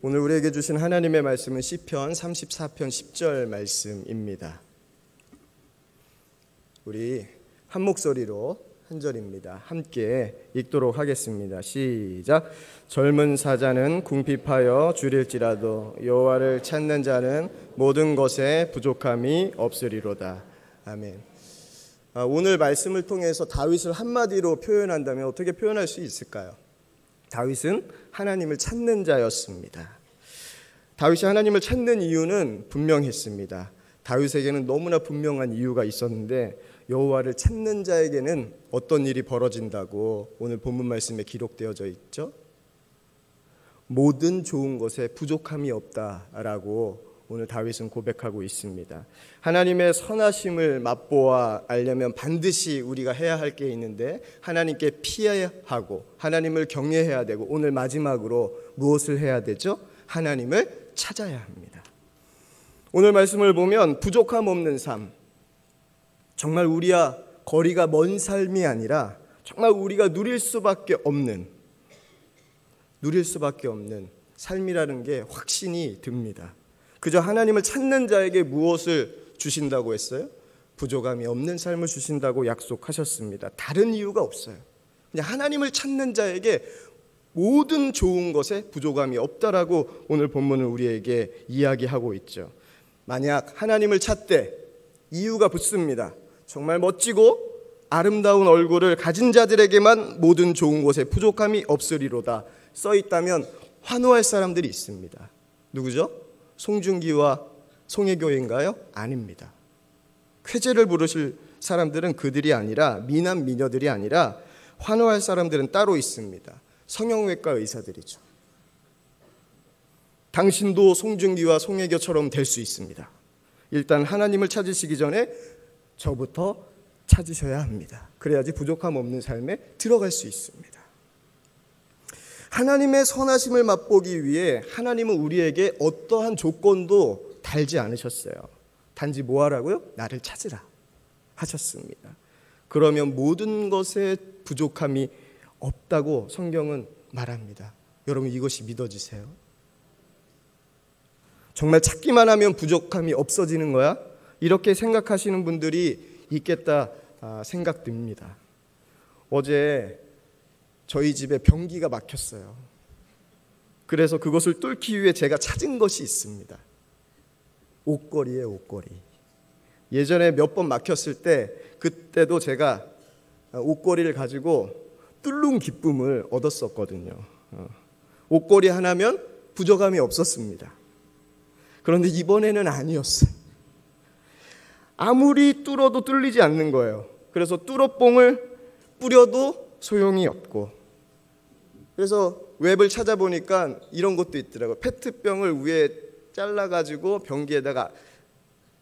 오늘 우리에게 주신 하나님의 말씀은 시편 34편 10절 말씀입니다. 우리 한 목소리로 한 절입니다. 함께 읽도록 하겠습니다. 시작. 젊은 사자는 궁핍하여 줄일지라도 여호와를 찾는 자는 모든 것에 부족함이 없으리로다. 아멘. 오늘 말씀을 통해서 다윗을 한마디로 표현한다면 어떻게 표현할 수 있을까요? 다윗은 하나님을 찾는 자였습니다. 다윗이 하나님을 찾는 이유는 분명했습니다. 다윗에게는 너무나 분명한 이유가 있었는데 여호와를 찾는 자에게는 어떤 일이 벌어진다고 오늘 본문 말씀에 기록되어져 있죠? 모든 좋은 것에 부족함이 없다라고 오늘 다윗은 고백하고 있습니다. 하나님의 선하심을 맛보아 알려면 반드시 우리가 해야 할 게 있는데 하나님께 피해야 하고 하나님을 경외해야 되고 오늘 마지막으로 무엇을 해야 되죠? 하나님을 찾아야 합니다. 오늘 말씀을 보면 부족함 없는 삶, 정말 우리와 거리가 먼 삶이 아니라 정말 우리가 누릴 수밖에 없는 삶이라는 게 확신이 듭니다. 그저 하나님을 찾는 자에게 무엇을 주신다고 했어요? 부족함이 없는 삶을 주신다고 약속하셨습니다. 다른 이유가 없어요. 그냥 하나님을 찾는 자에게 모든 좋은 것에 부족함이 없다라고 오늘 본문은 우리에게 이야기하고 있죠. 만약 하나님을 찾되 이유가 붙습니다. 정말 멋지고 아름다운 얼굴을 가진 자들에게만 모든 좋은 것에 부족함이 없으리로다 써 있다면 환호할 사람들이 있습니다. 누구죠? 송중기와 송혜교인가요? 아닙니다. 쾌재를 부르실 사람들은 그들이 아니라 미남 미녀들이 아니라 환호할 사람들은 따로 있습니다. 성형외과 의사들이죠. 당신도 송중기와 송혜교처럼 될 수 있습니다. 일단 하나님을 찾으시기 전에 저부터 찾으셔야 합니다. 그래야지 부족함 없는 삶에 들어갈 수 있습니다. 하나님의 선하심을 맛보기 위해 하나님은 우리에게 어떠한 조건도 달지 않으셨어요. 단지 뭐 하라고요? 나를 찾으라 하셨습니다. 그러면 모든 것에 부족함이 없다고 성경은 말합니다. 여러분 이것이 믿어지세요? 정말 찾기만 하면 부족함이 없어지는 거야? 이렇게 생각하시는 분들이 있겠다 생각됩니다. 어제 저희 집에 변기가 막혔어요. 그래서 그것을 뚫기 위해 제가 찾은 것이 있습니다. 옷걸이에요, 옷걸이. 예전에 몇 번 막혔을 때 그때도 제가 옷걸이를 가지고 뚫는 기쁨을 얻었었거든요. 옷걸이 하나면 부족함이 없었습니다. 그런데 이번에는 아니었어요. 아무리 뚫어도 뚫리지 않는 거예요. 그래서 뚫어뽕을 뿌려도 소용이 없고, 그래서 웹을 찾아보니까 이런 것도 있더라고요. 페트병을 위에 잘라가지고 변기에다가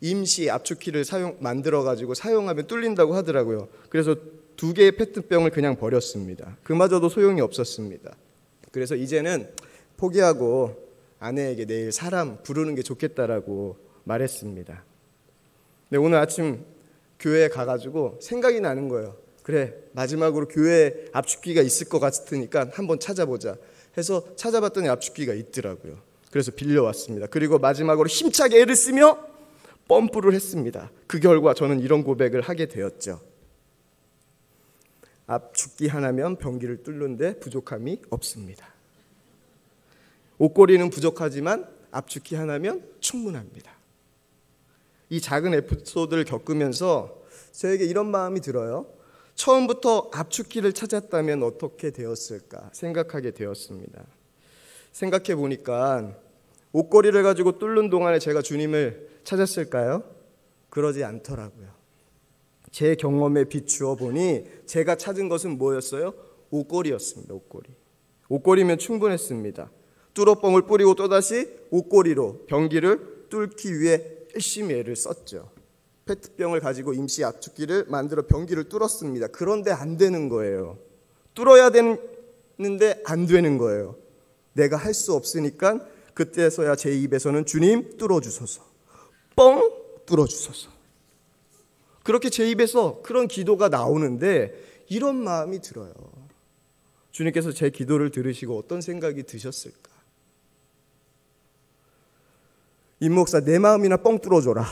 임시 압축기를 만들어가지고 사용하면 뚫린다고 하더라고요. 그래서 2개의 페트병을 그냥 버렸습니다. 그마저도 소용이 없었습니다. 그래서 이제는 포기하고 아내에게 내일 사람 부르는 게 좋겠다라고 말했습니다. 근데 오늘 아침 교회에 가가지고 생각이 나는 거예요. 그래, 마지막으로 교회에 압축기가 있을 것 같으니까 한번 찾아보자 해서 찾아봤더니 압축기가 있더라고요. 그래서 빌려왔습니다. 그리고 마지막으로 힘차게 애를 쓰며 펌프를 했습니다. 그 결과 저는 이런 고백을 하게 되었죠. 압축기 하나면 변기를 뚫는데 부족함이 없습니다. 옷걸이는 부족하지만 압축기 하나면 충분합니다. 이 작은 에피소드를 겪으면서 저에게 이런 마음이 들어요. 처음부터 압축기를 찾았다면 어떻게 되었을까 생각하게 되었습니다. 생각해 보니까 옷걸이를 가지고 뚫는 동안에 제가 주님을 찾았을까요? 그러지 않더라고요. 제 경험에 비추어 보니 제가 찾은 것은 뭐였어요? 옷걸이였습니다. 옷걸이면 충분했습니다. 뚫어뻥을 뿌리고 또다시 옷걸이로 변기를 뚫기 위해 열심히 애를 썼죠. 페트병을 가지고 임시 압축기를 만들어 변기를 뚫었습니다. 그런데 안 되는 거예요. 뚫어야 되는데 안 되는 거예요. 내가 할 수 없으니까 그때서야 제 입에서는 주님 뚫어주소서, 뻥 뚫어주소서. 그렇게 제 입에서 그런 기도가 나오는데 이런 마음이 들어요. 주님께서 제 기도를 들으시고 어떤 생각이 드셨을까? 임 목사 내 마음이나 뻥 뚫어줘라.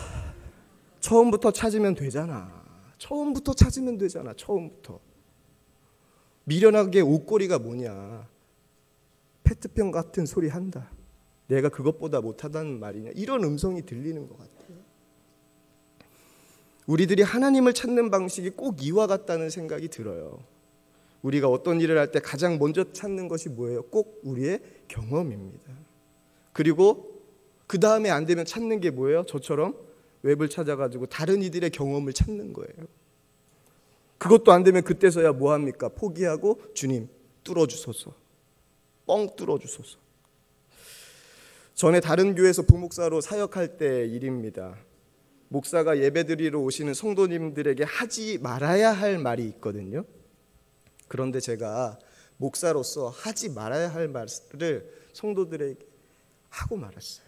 처음부터 찾으면 되잖아. 처음부터 찾으면 되잖아. 처음부터. 미련하게 옷걸이가 뭐냐. 페트병 같은 소리 한다. 내가 그것보다 못하다는 말이냐. 이런 음성이 들리는 것 같아요. 우리들이 하나님을 찾는 방식이 꼭 이와 같다는 생각이 들어요. 우리가 어떤 일을 할 때 가장 먼저 찾는 것이 뭐예요? 꼭 우리의 경험입니다. 그리고 그 다음에 안 되면 찾는 게 뭐예요? 저처럼 웹을 찾아가지고 다른 이들의 경험을 찾는 거예요. 그것도 안 되면 그때서야 뭐 합니까? 포기하고 주님 뚫어주소서. 뻥 뚫어주소서. 전에 다른 교회에서 부목사로 사역할 때 일입니다. 목사가 예배드리러 오시는 성도님들에게 하지 말아야 할 말이 있거든요. 그런데 제가 목사로서 하지 말아야 할 말을 성도들에게 하고 말았어요.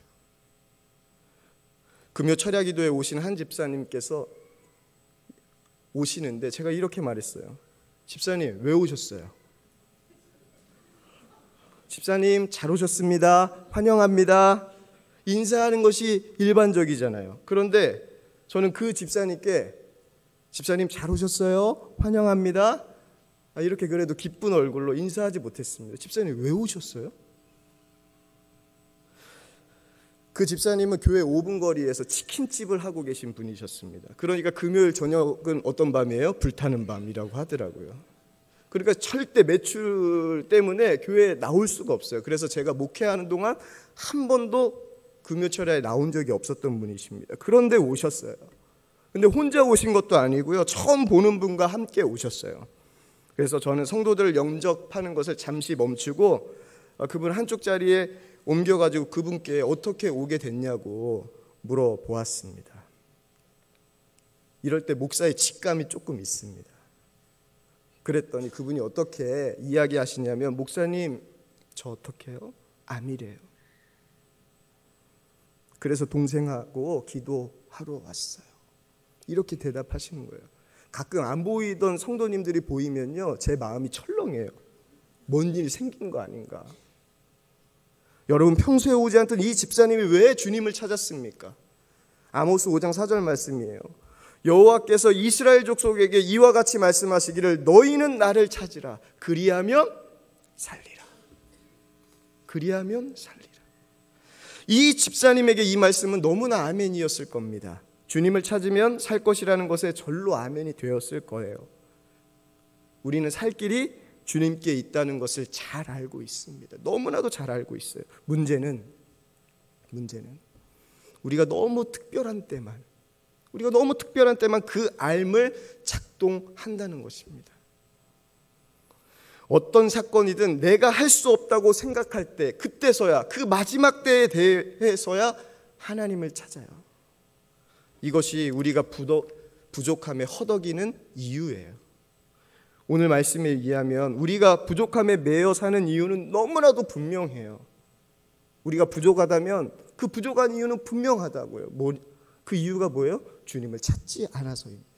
금요 철야 기도에 오신 한 집사님께서 오시는데 제가 이렇게 말했어요. 집사님 왜 오셨어요? 집사님 잘 오셨습니다. 환영합니다. 인사하는 것이 일반적이잖아요. 그런데 저는 그 집사님께 집사님 잘 오셨어요. 환영합니다. 이렇게 그래도 기쁜 얼굴로 인사하지 못했습니다. 집사님 왜 오셨어요? 그 집사님은 교회 5분 거리에서 치킨집을 하고 계신 분이셨습니다. 그러니까 금요일 저녁은 어떤 밤이에요? 불타는 밤이라고 하더라고요. 그러니까 절대 매출 때문에 교회에 나올 수가 없어요. 그래서 제가 목회하는 동안 한 번도 금요철야에 나온 적이 없었던 분이십니다. 그런데 오셨어요. 근데 혼자 오신 것도 아니고요. 처음 보는 분과 함께 오셨어요. 그래서 저는 성도들을 영접하는 것을 잠시 멈추고 그분 한쪽 자리에 옮겨가지고 그분께 어떻게 오게 됐냐고 물어보았습니다. 이럴 때 목사의 직감이 조금 있습니다. 그랬더니 그분이 어떻게 이야기하시냐면 목사님 저 어떻게 해요? 암이래요. 그래서 동생하고 기도하러 왔어요. 이렇게 대답하시는 거예요. 가끔 안 보이던 성도님들이 보이면요 제 마음이 철렁해요. 뭔 일이 생긴 거 아닌가. 여러분 평소에 오지 않던 이 집사님이 왜 주님을 찾았습니까? 아모스 5장 4절 말씀이에요. 여호와께서 이스라엘 족속에게 이와 같이 말씀하시기를 너희는 나를 찾으라. 그리하면 살리라. 그리하면 살리라. 이 집사님에게 이 말씀은 너무나 아멘이었을 겁니다. 주님을 찾으면 살 것이라는 것에 절로 아멘이 되었을 거예요. 우리는 살 길이 주님께 있다는 것을 잘 알고 있습니다. 너무나도 잘 알고 있어요. 문제는 우리가 너무 특별한 때만 그 알을 작동한다는 것입니다. 어떤 사건이든 내가 할 수 없다고 생각할 때 그때서야 그 마지막 때에 대해서야 하나님을 찾아요. 이것이 우리가 부족함에 허덕이는 이유예요. 오늘 말씀에 의하면 우리가 부족함에 매여 사는 이유는 너무나도 분명해요. 우리가 부족하다면 그 부족한 이유는 분명하다고요. 그 이유가 뭐예요? 주님을 찾지 않아서입니다.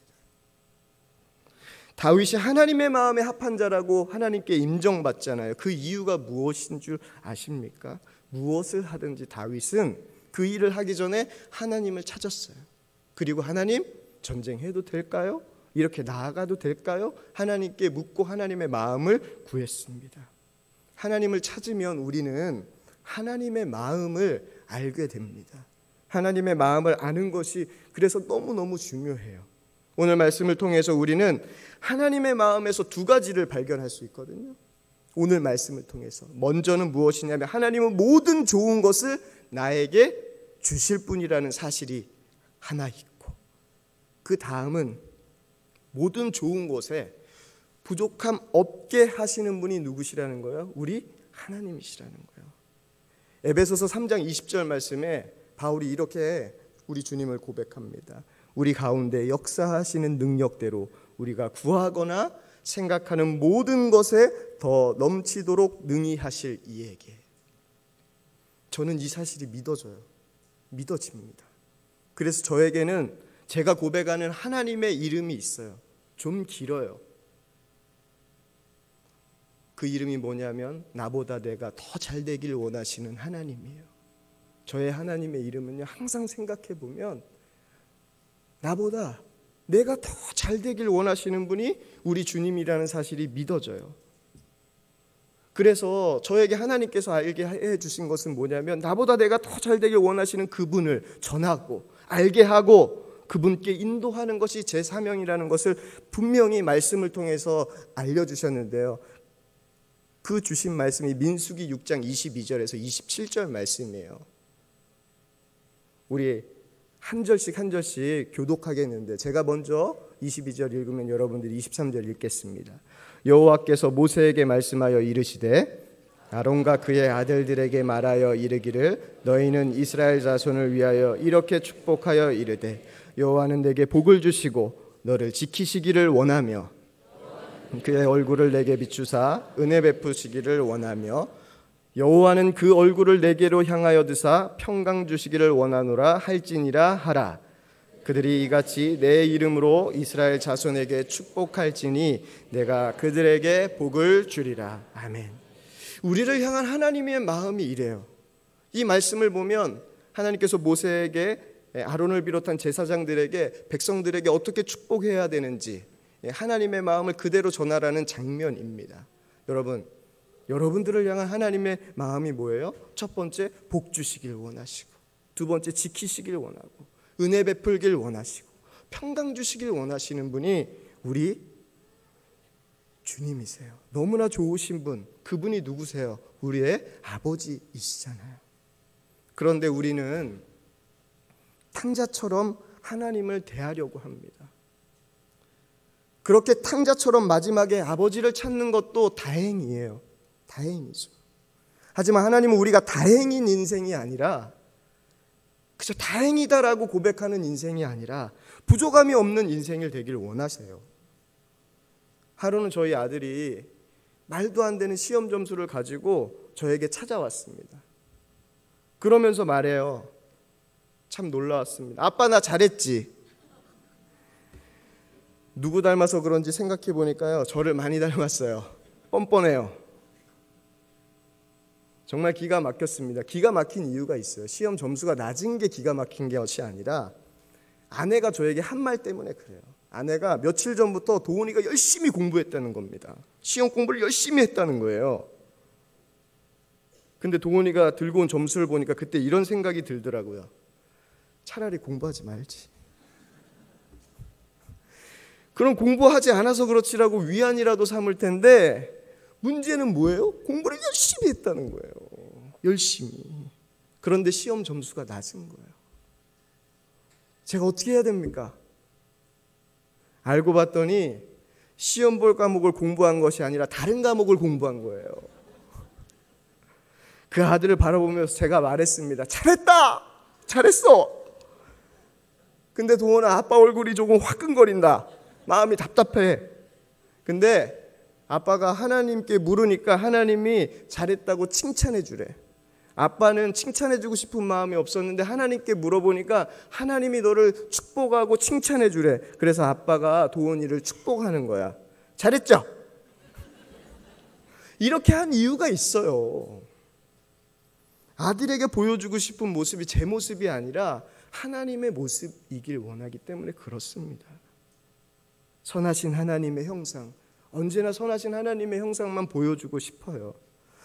다윗이 하나님의 마음에 합한 자라고 하나님께 인정받잖아요. 그 이유가 무엇인 줄 아십니까? 무엇을 하든지 다윗은 그 일을 하기 전에 하나님을 찾았어요. 그리고 하나님 전쟁해도 될까요? 이렇게 나아가도 될까요? 하나님께 묻고 하나님의 마음을 구했습니다. 하나님을 찾으면 우리는 하나님의 마음을 알게 됩니다. 하나님의 마음을 아는 것이 그래서 너무너무 중요해요. 오늘 말씀을 통해서 우리는 하나님의 마음에서 두 가지를 발견할 수 있거든요. 오늘 말씀을 통해서 먼저는 무엇이냐면 하나님은 모든 좋은 것을 나에게 주실 분이라는 사실이 하나 있고, 그 다음은 모든 좋은 것에 부족함 없게 하시는 분이 누구시라는 거예요? 우리 하나님이시라는 거예요. 에베소서 3장 20절 말씀에 바울이 이렇게 우리 주님을 고백합니다. 우리 가운데 역사하시는 능력대로 우리가 구하거나 생각하는 모든 것에 더 넘치도록 능히 하실 이에게. 저는 이 사실이 믿어집니다. 그래서 저에게는 제가 고백하는 하나님의 이름이 있어요. 좀 길어요. 그 이름이 뭐냐면 나보다 내가 더 잘 되길 원하시는 하나님이에요. 저의 하나님의 이름은요, 항상 생각해 보면 나보다 내가 더 잘 되길 원하시는 분이 우리 주님이라는 사실이 믿어져요. 그래서 저에게 하나님께서 알게 해주신 것은 뭐냐면, 나보다 내가 더 잘 되길 원하시는 그분을 전하고 알게 하고 그분께 인도하는 것이 제 사명이라는 것을 분명히 말씀을 통해서 알려주셨는데요. 그 주신 말씀이 민수기 6장 22절에서 27절 말씀이에요. 우리 한 절씩 한 절씩 교독하겠는데, 제가 먼저 22절 읽으면 여러분들이 23절 읽겠습니다. 여호와께서 모세에게 말씀하여 이르시되 아론과 그의 아들들에게 말하여 이르기를, 너희는 이스라엘 자손을 위하여 이렇게 축복하여 이르되, 여호와는 내게 복을 주시고 너를 지키시기를 원하며 그의 얼굴을 내게 비추사 은혜 베푸시기를 원하며, 여호와는 그 얼굴을 내게로 향하여 드사 평강 주시기를 원하노라 할지니라 하라. 그들이 이같이 내 이름으로 이스라엘 자손에게 축복할지니 내가 그들에게 복을 주리라. 아멘. 우리를 향한 하나님의 마음이 이래요. 이 말씀을 보면 하나님께서 모세에게 아론을 비롯한 제사장들에게, 백성들에게 어떻게 축복해야 되는지 하나님의 마음을 그대로 전하라는 장면입니다. 여러분들을 향한 하나님의 마음이 뭐예요? 첫 번째, 복 주시길 원하시고, 두 번째, 지키시길 원하고, 은혜 베풀길 원하시고, 평강 주시길 원하시는 분이 우리 주님이세요. 너무나 좋으신 분, 그분이 누구세요? 우리의 아버지이시잖아요. 그런데 우리는 탕자처럼 하나님을 대하려고 합니다. 그렇게 탕자처럼 마지막에 아버지를 찾는 것도 다행이에요. 다행이죠. 하지만 하나님은 우리가 다행인 인생이 아니라, 그저 다행이다라고 고백하는 인생이 아니라 부족함이 없는 인생을 되길 원하세요. 하루는 저희 아들이 말도 안 되는 시험 점수를 가지고 저에게 찾아왔습니다. 그러면서 말해요. 참 놀라웠습니다. 아빠, 나 잘했지? 누구 닮아서 그런지 생각해 보니까요, 저를 많이 닮았어요. 뻔뻔해요. 정말 기가 막혔습니다. 기가 막힌 이유가 있어요. 시험 점수가 낮은 게 기가 막힌 것이 아니라 아내가 저에게 한 말 때문에 그래요. 아내가 며칠 전부터 도훈이가 열심히 공부했다는 겁니다. 시험 공부를 열심히 했다는 거예요. 근데 도훈이가 들고 온 점수를 보니까 그때 이런 생각이 들더라고요. 차라리 공부하지 말지. 그럼 공부하지 않아서 그렇지라고 위안이라도 삼을 텐데, 문제는 뭐예요? 공부를 열심히 했다는 거예요. 열심히. 그런데 시험 점수가 낮은 거예요. 제가 어떻게 해야 됩니까? 알고 봤더니 시험 볼 과목을 공부한 것이 아니라 다른 과목을 공부한 거예요. 그 아들을 바라보면서 제가 말했습니다. 잘했다! 잘했어! 근데 도원아, 아빠 얼굴이 조금 화끈거린다. 마음이 답답해. 근데 아빠가 하나님께 물으니까 하나님이 잘했다고 칭찬해 주래. 아빠는 칭찬해 주고 싶은 마음이 없었는데 하나님께 물어보니까 하나님이 너를 축복하고 칭찬해 주래. 그래서 아빠가 도원이를 축복하는 거야. 잘했죠? 이렇게 한 이유가 있어요. 아들에게 보여주고 싶은 모습이 제 모습이 아니라 하나님의 모습이길 원하기 때문에 그렇습니다. 선하신 하나님의 형상, 언제나 선하신 하나님의 형상만 보여주고 싶어요.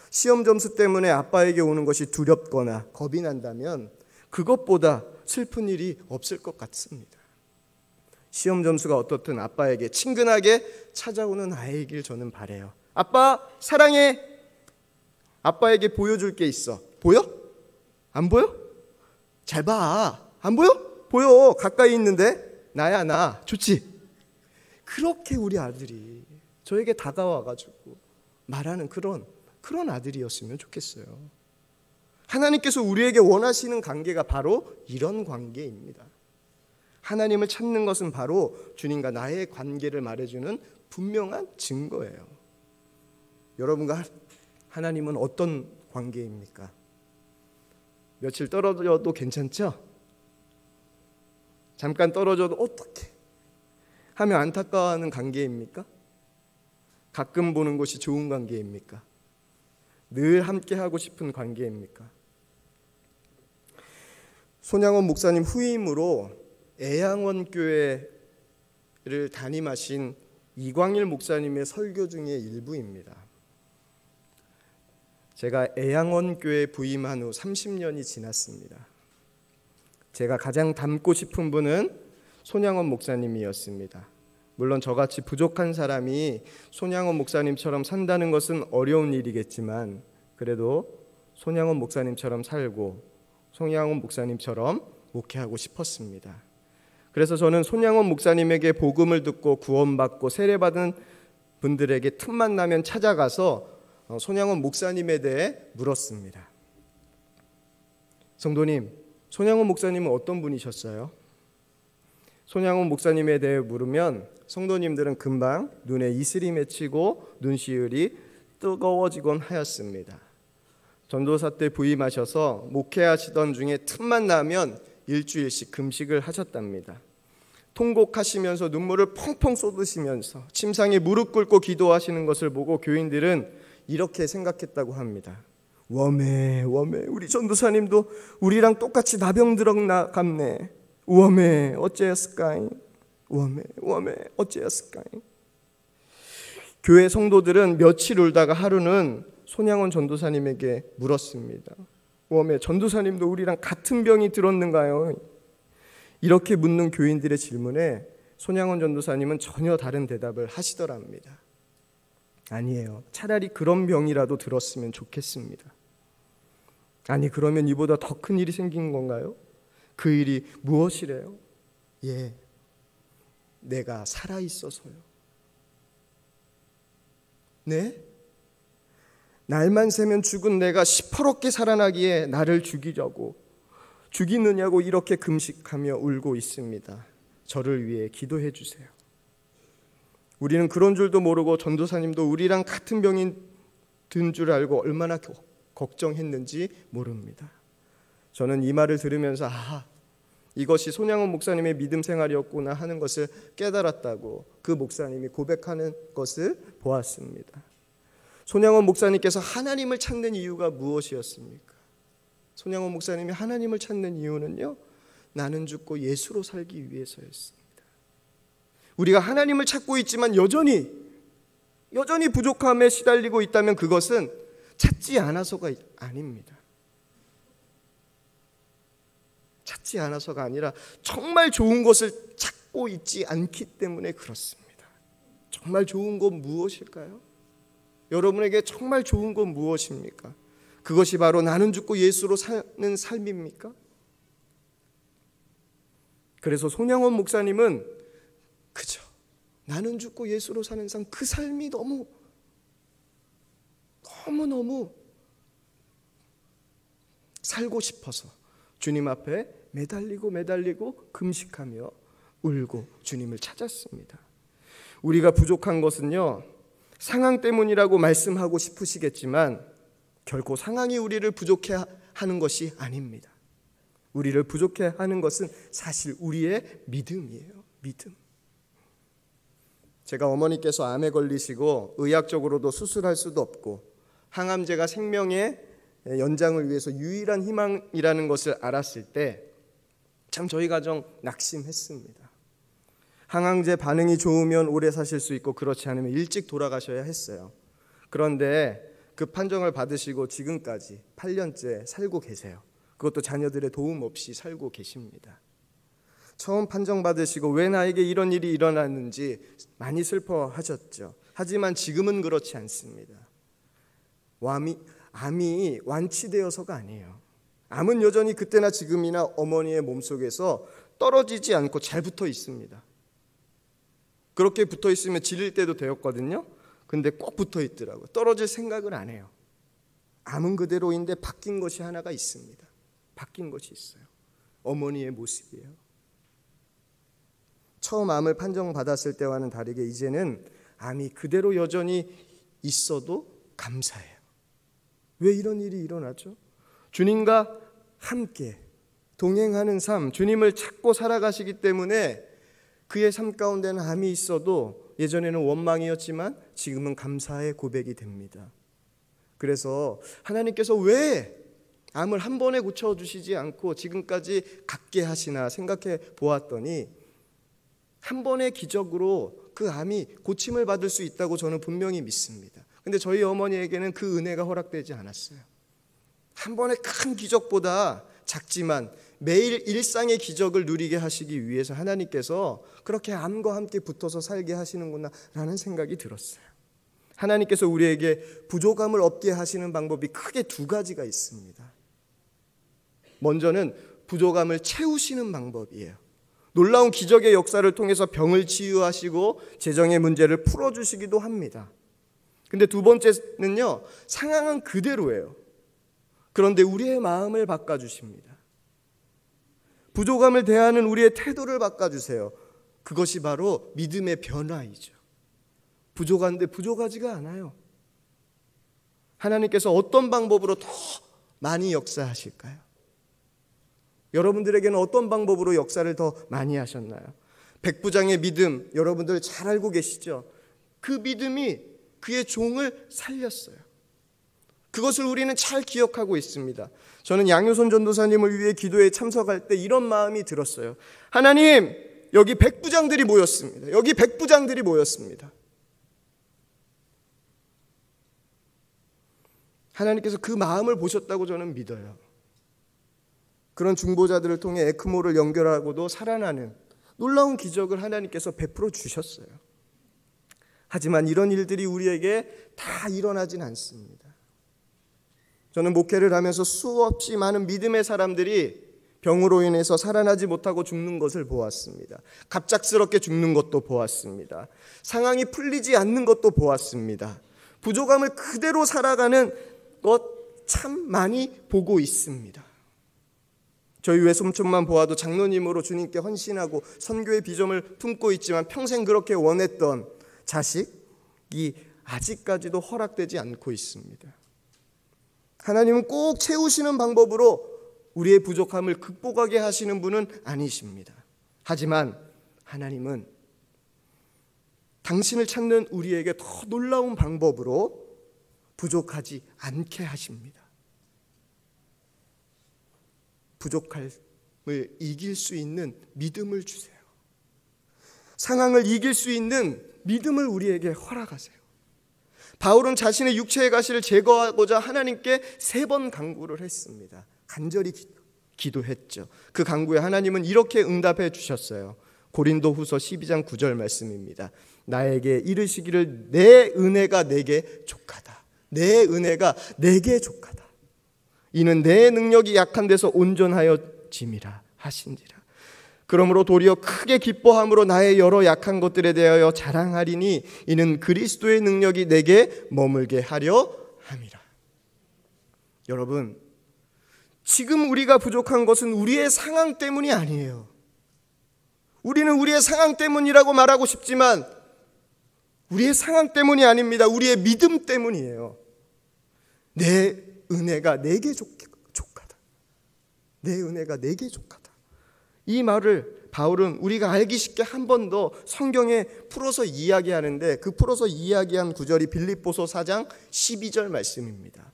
시험 점수 때문에 아빠에게 오는 것이 두렵거나 겁이 난다면 그것보다 슬픈 일이 없을 것 같습니다. 시험 점수가 어떻든 아빠에게 친근하게 찾아오는 아이이길 저는 바라요. 아빠 사랑해. 아빠에게 보여줄 게 있어. 보여? 안 보여? 잘 봐. 안 보여? 보여. 가까이 있는데. 나야 나. 좋지? 그렇게 우리 아들이 저에게 다가와가지고 말하는 그런 아들이었으면 좋겠어요. 하나님께서 우리에게 원하시는 관계가 바로 이런 관계입니다. 하나님을 찾는 것은 바로 주님과 나의 관계를 말해주는 분명한 증거예요. 여러분과 하나님은 어떤 관계입니까? 며칠 떨어져도 괜찮죠? 잠깐 떨어져도 어떻게 하며 안타까워하는 관계입니까? 가끔 보는 것이 좋은 관계입니까? 늘 함께 하고 싶은 관계입니까? 손양원 목사님 후임으로 애양원 교회를 담임하신 이광일 목사님의 설교 중의 일부입니다. 제가 애양원 교회 부임한 후 30년이 지났습니다. 제가 가장 닮고 싶은 분은 손양원 목사님이었습니다. 물론 저같이 부족한 사람이 손양원 목사님처럼 산다는 것은 어려운 일이겠지만 그래도 손양원 목사님처럼 살고 손양원 목사님처럼 목회하고 싶었습니다. 그래서 저는 손양원 목사님에게 복음을 듣고 구원받고 세례받은 분들에게 틈만 나면 찾아가서 손양원 목사님에 대해 물었습니다. 성도님, 손양원 목사님은 어떤 분이셨어요? 손양원 목사님에 대해 물으면 성도님들은 금방 눈에 이슬이 맺히고 눈시울이 뜨거워지곤 하였습니다. 전도사 때 부임하셔서 목회하시던 중에 틈만 나면 일주일씩 금식을 하셨답니다. 통곡하시면서 눈물을 펑펑 쏟으시면서 침상에 무릎 꿇고 기도하시는 것을 보고 교인들은 이렇게 생각했다고 합니다. 웜에 우리 전도사님도 우리랑 똑같이 나병 들어갔네. 웜에 어째였을까이? 웜에 어째였을까이? 교회 성도들은 며칠 울다가 하루는 손양원 전도사님에게 물었습니다. 웜에 전도사님도 우리랑 같은 병이 들었는가요? 이렇게 묻는 교인들의 질문에 손양원 전도사님은 전혀 다른 대답을 하시더랍니다. 아니에요. 차라리 그런 병이라도 들었으면 좋겠습니다. 아니, 그러면 이보다 더 큰 일이 생긴 건가요? 그 일이 무엇이래요? 예, 내가 살아있어서요. 네? 날만 새면 죽은 내가 시퍼렇게 살아나기에 나를 죽이느냐고 이렇게 금식하며 울고 있습니다. 저를 위해 기도해 주세요. 우리는 그런 줄도 모르고 전도사님도 우리랑 같은 병이 든 줄 알고 얼마나 걱정했는지 모릅니다. 저는 이 말을 들으면서 이것이 손양원 목사님의 믿음 생활이었구나 하는 것을 깨달았다고 그 목사님이 고백하는 것을 보았습니다. 손양원 목사님께서 하나님을 찾는 이유가 무엇이었습니까? 손양원 목사님이 하나님을 찾는 이유는요, 나는 죽고 예수로 살기 위해서였습니다. 우리가 하나님을 찾고 있지만 여전히 부족함에 시달리고 있다면 그것은 찾지 않아서가 아닙니다. 찾지 않아서가 아니라 정말 좋은 것을 찾고 있지 않기 때문에 그렇습니다. 정말 좋은 건 무엇일까요? 여러분에게 정말 좋은 건 무엇입니까? 그것이 바로 나는 죽고 예수로 사는 삶입니까? 그래서 손양원 목사님은 그저 나는 죽고 예수로 사는 삶, 그 삶이 너무너무 살고 싶어서 주님 앞에 매달리고 금식하며 울고 주님을 찾았습니다. 우리가 부족한 것은요, 상황 때문이라고 말씀하고 싶으시겠지만 결코 상황이 우리를 부족해 하는 것이 아닙니다. 우리를 부족해 하는 것은 사실 우리의 믿음이에요. 믿음. 제가 어머니께서 암에 걸리시고 의학적으로도 수술할 수도 없고 항암제가 생명의 연장을 위해서 유일한 희망이라는 것을 알았을 때 참 저희 가정 낙심했습니다. 항암제 반응이 좋으면 오래 사실 수 있고 그렇지 않으면 일찍 돌아가셔야 했어요. 그런데 그 판정을 받으시고 지금까지 8년째 살고 계세요. 그것도 자녀들의 도움 없이 살고 계십니다. 처음 판정받으시고 왜 나에게 이런 일이 일어났는지 많이 슬퍼하셨죠. 하지만 지금은 그렇지 않습니다. 암이 완치되어서가 아니에요. 암은 여전히 그때나 지금이나 어머니의 몸속에서 떨어지지 않고 잘 붙어 있습니다. 그렇게 붙어 있으면 질릴 때도 되었거든요. 근데 꼭 붙어 있더라고요. 떨어질 생각을 안 해요. 암은 그대로인데 바뀐 것이 하나가 있습니다. 바뀐 것이 있어요. 어머니의 모습이에요. 처음 암을 판정받았을 때와는 다르게 이제는 암이 그대로 여전히 있어도 감사해요. 왜 이런 일이 일어나죠? 주님과 함께 동행하는 삶, 주님을 찾고 살아가시기 때문에 그의 삶 가운데는 암이 있어도 예전에는 원망이었지만 지금은 감사의 고백이 됩니다. 그래서 하나님께서 왜 암을 한 번에 고쳐주시지 않고 지금까지 갖게 하시나 생각해 보았더니 한 번의 기적으로 그 암이 고침을 받을 수 있다고 저는 분명히 믿습니다. 근데 저희 어머니에게는 그 은혜가 허락되지 않았어요. 한 번의 큰 기적보다 작지만 매일 일상의 기적을 누리게 하시기 위해서 하나님께서 그렇게 암과 함께 붙어서 살게 하시는구나 라는 생각이 들었어요. 하나님께서 우리에게 부족함을 없게 하시는 방법이 크게 두 가지가 있습니다. 먼저는 부족함을 채우시는 방법이에요. 놀라운 기적의 역사를 통해서 병을 치유하시고 재정의 문제를 풀어주시기도 합니다. 근데 두 번째는요, 상황은 그대로예요. 그런데 우리의 마음을 바꿔주십니다. 부족함을 대하는 우리의 태도를 바꿔주세요. 그것이 바로 믿음의 변화이죠. 부족한데 부족하지가 않아요. 하나님께서 어떤 방법으로 더 많이 역사하실까요? 여러분들에게는 어떤 방법으로 역사를 더 많이 하셨나요? 백부장의 믿음, 여러분들 잘 알고 계시죠? 그 믿음이 그의 종을 살렸어요. 그것을 우리는 잘 기억하고 있습니다. 저는 양효선 전도사님을 위해 기도에 참석할 때 이런 마음이 들었어요. 하나님, 여기 백부장들이 모였습니다. 여기 백부장들이 모였습니다. 하나님께서 그 마음을 보셨다고 저는 믿어요. 그런 중보자들을 통해 에크모를 연결하고도 살아나는 놀라운 기적을 하나님께서 베풀어 주셨어요. 하지만 이런 일들이 우리에게 다 일어나진 않습니다. 저는 목회를 하면서 수없이 많은 믿음의 사람들이 병으로 인해서 살아나지 못하고 죽는 것을 보았습니다. 갑작스럽게 죽는 것도 보았습니다. 상황이 풀리지 않는 것도 보았습니다. 부족함을 그대로 살아가는 것 참 많이 보고 있습니다. 저희 외삼촌만 보아도 장로님으로 주님께 헌신하고 선교의 비전을 품고 있지만 평생 그렇게 원했던 자식이 아직까지도 허락되지 않고 있습니다. 하나님은 꼭 채우시는 방법으로 우리의 부족함을 극복하게 하시는 분은 아니십니다. 하지만 하나님은 당신을 찾는 우리에게 더 놀라운 방법으로 부족하지 않게 하십니다. 부족함을 이길 수 있는 믿음을 주세요. 상황을 이길 수 있는 믿음을 우리에게 허락하세요. 바울은 자신의 육체의 가시를 제거하고자 하나님께 3번 간구를 했습니다. 간절히 기도했죠. 그 간구에 하나님은 이렇게 응답해 주셨어요. 고린도후서 12장 9절 말씀입니다. 나에게 이르시기를 내 은혜가 내게 족하다. 내 은혜가 내게 족하다. 이는 내 능력이 약한 데서 온전하여 짐이라 하신지라. 그러므로 도리어 크게 기뻐함으로 나의 여러 약한 것들에 대하여 자랑하리니 이는 그리스도의 능력이 내게 머물게 하려 함이라. 여러분, 지금 우리가 부족한 것은 우리의 상황 때문이 아니에요. 우리는 우리의 상황 때문이라고 말하고 싶지만 우리의 상황 때문이 아닙니다. 우리의 믿음 때문이에요. 내 은혜가 내게 족하다. 내 은혜가 내게 족하다. 이 말을 바울은 우리가 알기 쉽게 한 번 더 성경에 풀어서 이야기하는데 그 풀어서 이야기한 구절이 빌립보서 4장 12절 말씀입니다.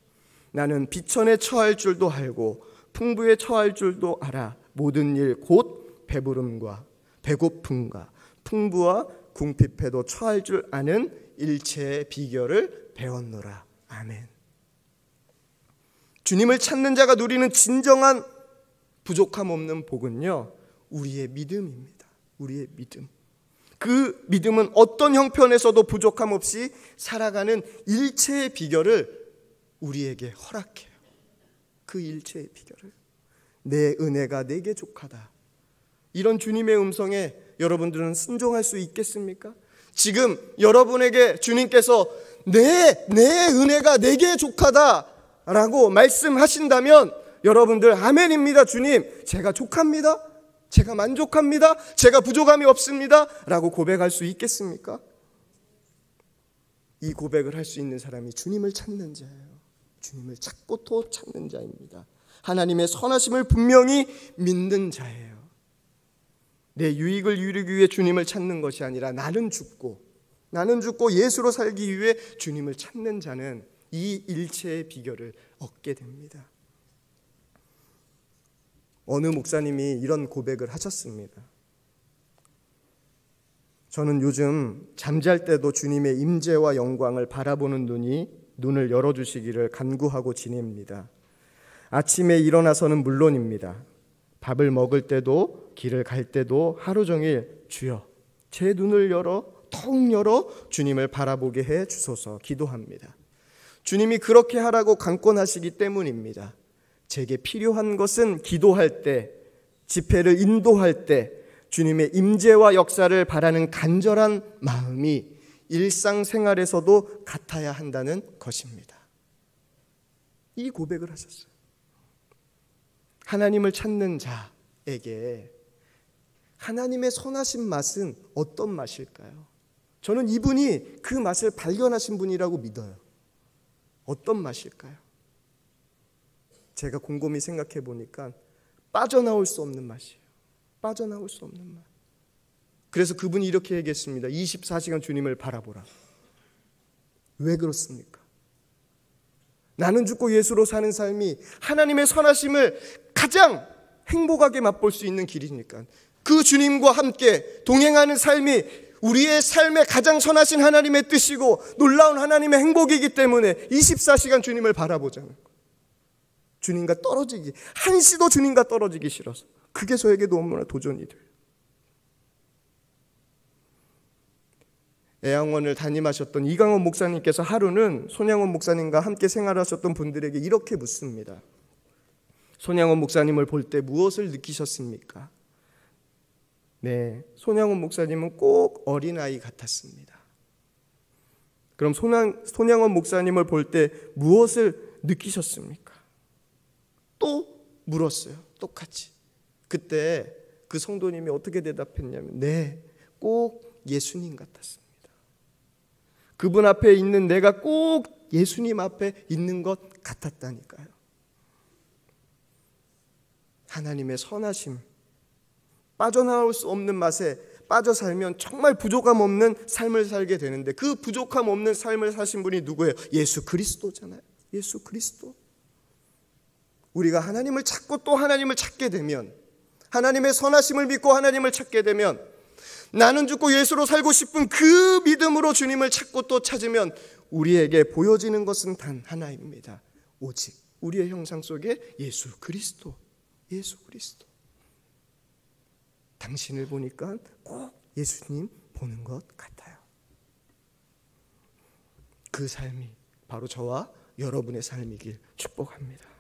나는 비천에 처할 줄도 알고 풍부에 처할 줄도 알아. 모든 일 곧 배부름과 배고픔과 풍부와 궁핍해도 처할 줄 아는 일체의 비결을 배웠노라. 아멘. 주님을 찾는 자가 누리는 진정한 부족함 없는 복은요, 우리의 믿음입니다. 우리의 믿음. 그 믿음은 어떤 형편에서도 부족함 없이 살아가는 일체의 비결을 우리에게 허락해요. 그 일체의 비결을. 내 은혜가 내게 족하다. 이런 주님의 음성에 여러분들은 순종할 수 있겠습니까? 지금 여러분에게 주님께서 내 은혜가 내게 족하다 라고 말씀하신다면 여러분들 아멘입니다. 주님, 제가 족합니다. 제가 만족합니다. 제가 부족함이 없습니다. 라고 고백할 수 있겠습니까? 이 고백을 할 수 있는 사람이 주님을 찾는 자예요. 주님을 찾고 또 찾는 자입니다. 하나님의 선하심을 분명히 믿는 자예요. 내 유익을 이루기 위해 주님을 찾는 것이 아니라 나는 죽고 예수로 살기 위해 주님을 찾는 자는 이 일체의 비결을 얻게 됩니다. 어느 목사님이 이런 고백을 하셨습니다. 저는 요즘 잠잘 때도 주님의 임재와 영광을 바라보는 눈을 열어주시기를 간구하고 지냅니다. 아침에 일어나서는 물론입니다. 밥을 먹을 때도 길을 갈 때도 하루 종일 주여 제 눈을 더욱 열어 주님을 바라보게 해 주소서 기도합니다. 주님이 그렇게 하라고 강권하시기 때문입니다. 제게 필요한 것은 기도할 때, 집회를 인도할 때 주님의 임재와 역사를 바라는 간절한 마음이 일상생활에서도 같아야 한다는 것입니다. 이 고백을 하셨어요. 하나님을 찾는 자에게 하나님의 선하신 맛은 어떤 맛일까요? 저는 이분이 그 맛을 발견하신 분이라고 믿어요. 어떤 맛일까요? 제가 곰곰이 생각해 보니까 빠져나올 수 없는 맛이에요. 빠져나올 수 없는 맛. 그래서 그분이 이렇게 얘기했습니다. 24시간 주님을 바라보라. 왜 그렇습니까? 나는 죽고 예수로 사는 삶이 하나님의 선하심을 가장 행복하게 맛볼 수 있는 길이니까 그 주님과 함께 동행하는 삶이 우리의 삶의 가장 선하신 하나님의 뜻이고 놀라운 하나님의 행복이기 때문에 24시간 주님을 바라보자는 거예요. 주님과 한시도 주님과 떨어지기 싫어서. 그게 저에게 너무나 도전이 돼요. 애양원을 담임하셨던 이강원 목사님께서 하루는 손양원 목사님과 함께 생활하셨던 분들에게 이렇게 묻습니다. 손양원 목사님을 볼 때 무엇을 느끼셨습니까? 네, 손양원 목사님은 꼭 어린아이 같았습니다. 그럼 손양원 목사님을 볼 때 무엇을 느끼셨습니까? 또 물었어요. 똑같이. 그때 그 성도님이 어떻게 대답했냐면 네, 꼭 예수님 같았습니다. 그분 앞에 있는 내가 꼭 예수님 앞에 있는 것 같았다니까요. 하나님의 선하심, 빠져나올 수 없는 맛에 빠져 살면 정말 부족함 없는 삶을 살게 되는데 그 부족함 없는 삶을 사신 분이 누구예요? 예수 그리스도잖아요. 예수 그리스도. 우리가 하나님을 찾고 또 하나님을 찾게 되면, 하나님의 선하심을 믿고 하나님을 찾게 되면, 나는 죽고 예수로 살고 싶은 그 믿음으로 주님을 찾고 또 찾으면 우리에게 보여지는 것은 단 하나입니다. 오직 우리의 형상 속에 예수 그리스도. 예수 그리스도. 당신을 보니까 꼭 예수님 보는 것 같아요. 그 삶이 바로 저와 여러분의 삶이길 축복합니다.